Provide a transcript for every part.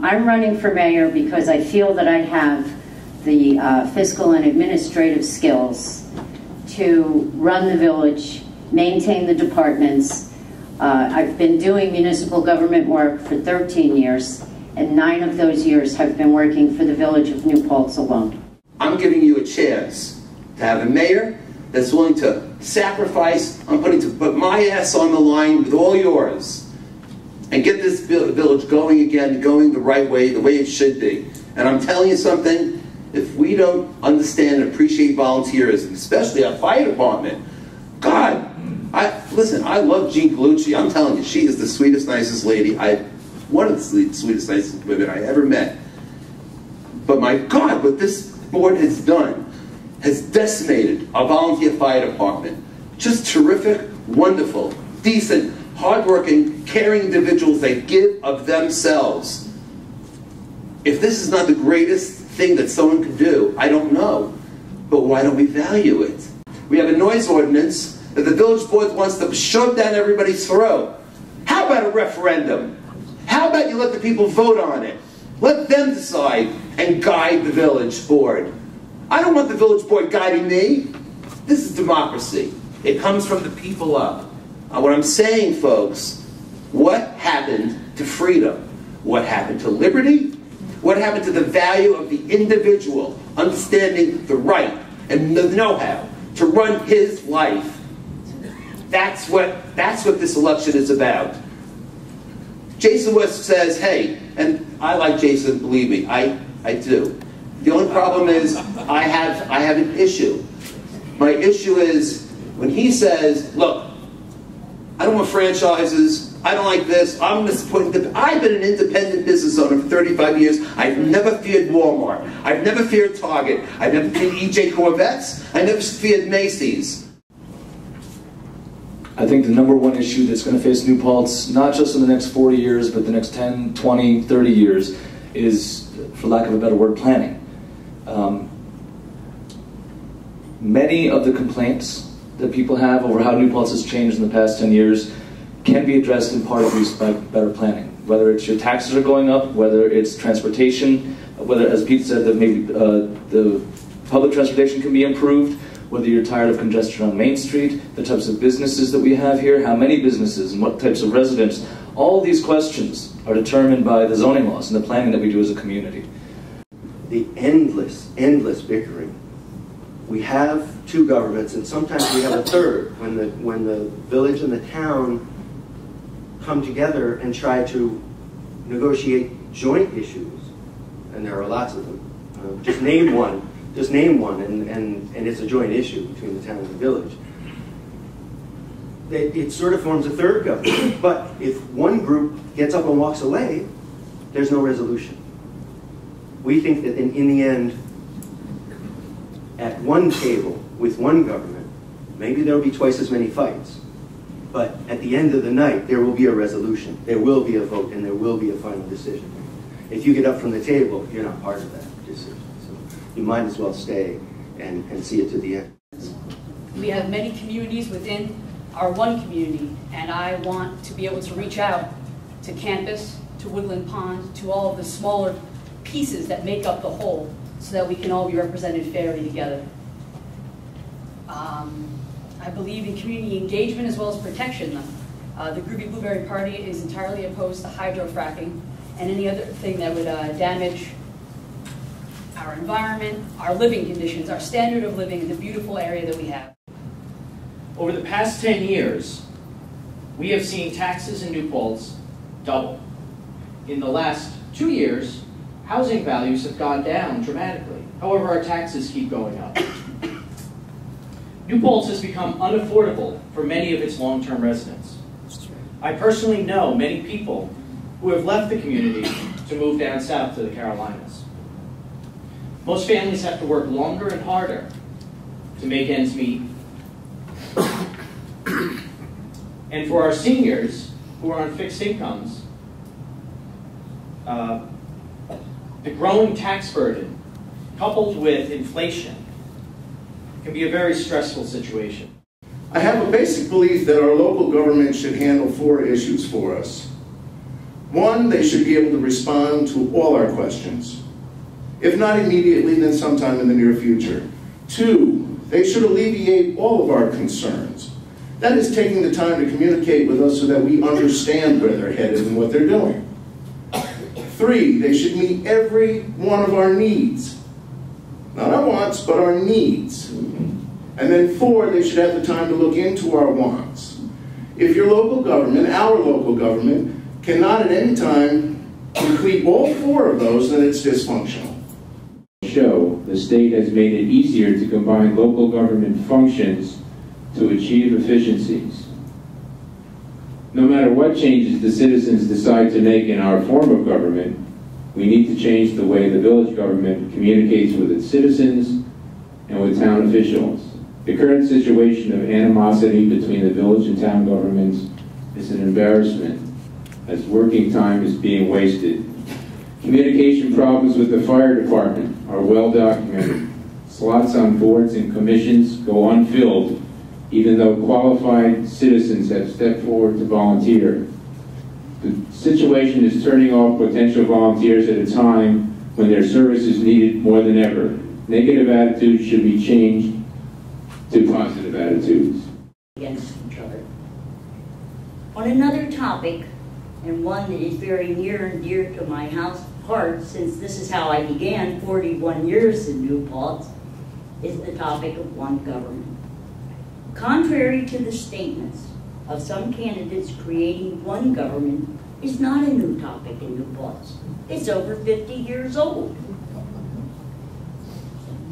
I'm running for mayor because I feel that I have the fiscal and administrative skills to run the village, maintain the departments. I've been doing municipal government work for 13 years, and 9 of those years have been working for the village of New Paltz alone. I'm giving you a chance to have a mayor that's willing to sacrifice. I'm to put my ass on the line with all yours and get this village going again, going the right way, the way it should be. And I'm telling you something, if we don't understand and appreciate volunteers, especially our fire department, God, listen, I love Jean Galucci. I'm telling you, she is the sweetest, nicest lady. One of the sweetest, nicest women I ever met. But my God, what this board has done has decimated our volunteer fire department. Just terrific, wonderful, decent, hardworking, caring individuals that give of themselves. If this is not the greatest thing that someone could do, I don't know. But why don't we value it? We have a noise ordinance that the village board wants to shove down everybody's throat. How about a referendum? How about you let the people vote on it? Let them decide and guide the village board. I don't want the village board guiding me. This is democracy. It comes from the people up. What I'm saying, folks, what happened to freedom? What happened to liberty? What happened to the value of the individual understanding the right and the know-how to run his life? That's what this election is about. Jason West says, hey, and I like Jason, believe me, I do. The only problem is I have an issue. My issue is when he says, look, I don't want franchises, I don't like this, I've been an independent business owner for 35 years, I've never feared Walmart, I've never feared Target, I've never feared EJ Corvettes, I never feared Macy's. I think the #1 issue that's going to face New Paltz, not just in the next 40 years, but the next 10, 20, 30 years, is, for lack of a better word, planning. Many of the complaints that people have over how New Paltz has changed in the past 10 years can be addressed in part at least by better planning. Whether it's your taxes are going up, whether it's transportation, whether, as Pete said, that maybe the public transportation can be improved, whether you're tired of congestion on Main Street, the types of businesses that we have here, how many businesses and what types of residents. All these questions are determined by the zoning laws and the planning that we do as a community. The endless bickering. We have 2 governments, and sometimes we have a third when the village and the town come together and try to negotiate joint issues, and there are lots of them. Just name one, and it's a joint issue between the town and the village. It sort of forms a third government, but if one group gets up and walks away, there's no resolution. We think that in the end, at one table with one government, maybe there will be twice as many fights, but at the end of the night, there will be a resolution, there will be a vote, and there will be a final decision. If you get up from the table, you're not part of that decision. So you might as well stay and see it to the end. We have many communities within our one community, and I want to be able to reach out to campus, to Woodland Pond, to all of the smaller pieces that make up the whole, so that we can all be represented fairly together. I believe in community engagement as well as protection. The Groovy Blueberry Party is entirely opposed to hydrofracking and any other thing that would damage our environment, our living conditions, our standard of living in the beautiful area that we have. Over the past 10 years, we have seen taxes in New Paltz double. In the last 2 years, housing values have gone down dramatically. However, our taxes keep going up. New Paltz has become unaffordable for many of its long-term residents. I personally know many people who have left the community to move down south to the Carolinas. Most families have to work longer and harder to make ends meet. And for our seniors who are on fixed incomes, the growing tax burden, coupled with inflation, can be a very stressful situation. I have a basic belief that our local government should handle 4 issues for us. One, they should be able to respond to all our questions. If not immediately, then sometime in the near future. Two, they should alleviate all of our concerns. That is taking the time to communicate with us so that we understand where they're headed and what they're doing. Three, they should meet every one of our needs. Not our wants, but our needs. And then four, they should have the time to look into our wants. If your local government, our local government, cannot at any time complete all four of those, then it's dysfunctional. The state has made it easier to combine local government functions to achieve efficiencies. No matter what changes the citizens decide to make in our form of government, we need to change the way the village government communicates with its citizens and with town officials. The current situation of animosity between the village and town governments is an embarrassment, as working time is being wasted. Communication problems with the fire department are well documented. Slots on boards and commissions go unfilled, even though qualified citizens have stepped forward to volunteer. The situation is turning off potential volunteers at a time when their service is needed more than ever. Negative attitudes should be changed to positive attitudes. Against each other. On another topic, and one that is very near and dear to my heart, since this is how I began 41 years in New Paltz, is the topic of one government. Contrary to the statements of some candidates, creating one government is not a new topic in New Paltz. It's over 50 years old.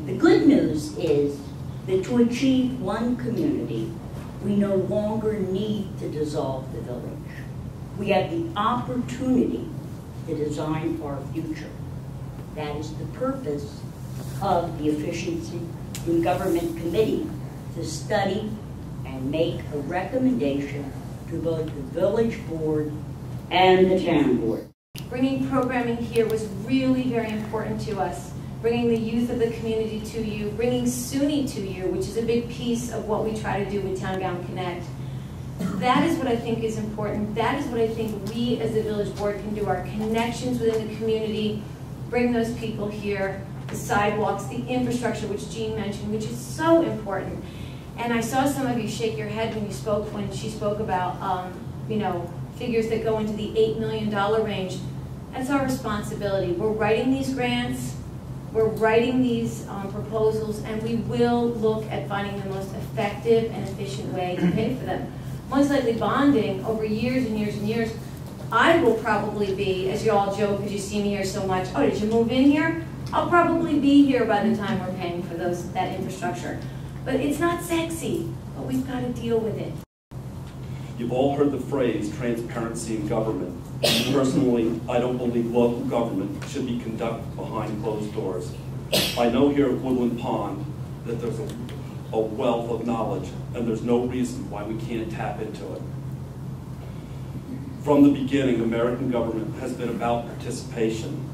The good news is that to achieve one community, we no longer need to dissolve the village. We have the opportunity to design our future. That is the purpose of the Efficiency in Government Committee, to study and make a recommendation to both the village board and the town board. Bringing programming here was really very important to us. Bringing the youth of the community to you, bringing SUNY to you, which is a big piece of what we try to do with Town Gown Connect. That is what I think is important. That is what I think we as the village board can do. Our connections within the community, bring those people here, the sidewalks, the infrastructure, which Jean mentioned, which is so important. And I saw some of you shake your head when she spoke about, figures that go into the $8 million range. That's our responsibility. We're writing these grants, we're writing these proposals, and we will look at finding the most effective and efficient way to pay for them. Most likely bonding over years and years and years. I will probably be, as you all joke because you see me here so much, oh, did you move in here? I'll probably be here by the time we're paying for that infrastructure. But it's not sexy, but we've got to deal with it. You've all heard the phrase transparency in government. Personally, I don't believe local government should be conducted behind closed doors. I know here at Woodland Pond that there's a wealth of knowledge, and there's no reason why we can't tap into it. From the beginning, American government has been about participation.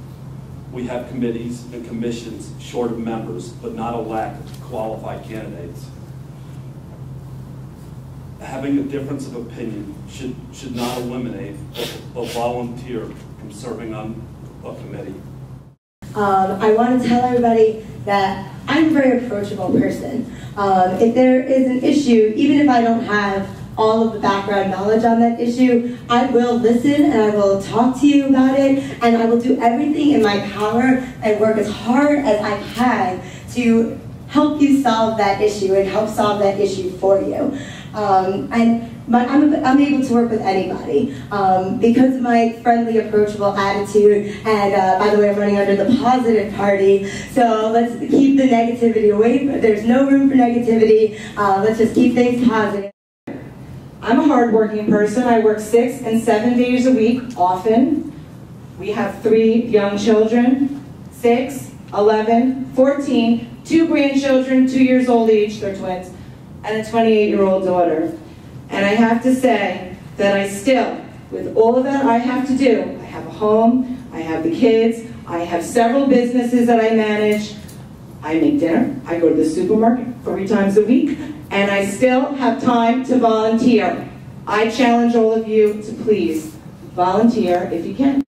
We have committees and commissions short of members, but not a lack of qualified candidates. Having a difference of opinion should not eliminate a volunteer from serving on a committee. I want to tell everybody that I'm a very approachable person. If there is an issue, even if I don't have all of the background knowledge on that issue, I will listen and I will talk to you about it, and I will do everything in my power and work as hard as I can to help you solve that issue and help solve that issue for you. I'm able to work with anybody because of my friendly, approachable attitude. And by the way, I'm running under the positive party, so let's keep the negativity away. There's no room for negativity. Let's just keep things positive. I'm a hardworking person. I work 6 and 7 days a week, often. We have 3 young children, 6, 11, 14, 2 grandchildren, 2 years old each, they're twins, and a 28-year-old daughter. And I have to say that I still, with all of that I have to do, I have a home, I have the kids, I have several businesses that I manage, I make dinner, I go to the supermarket 3 times a week, and I still have time to volunteer. I challenge all of you to please volunteer if you can.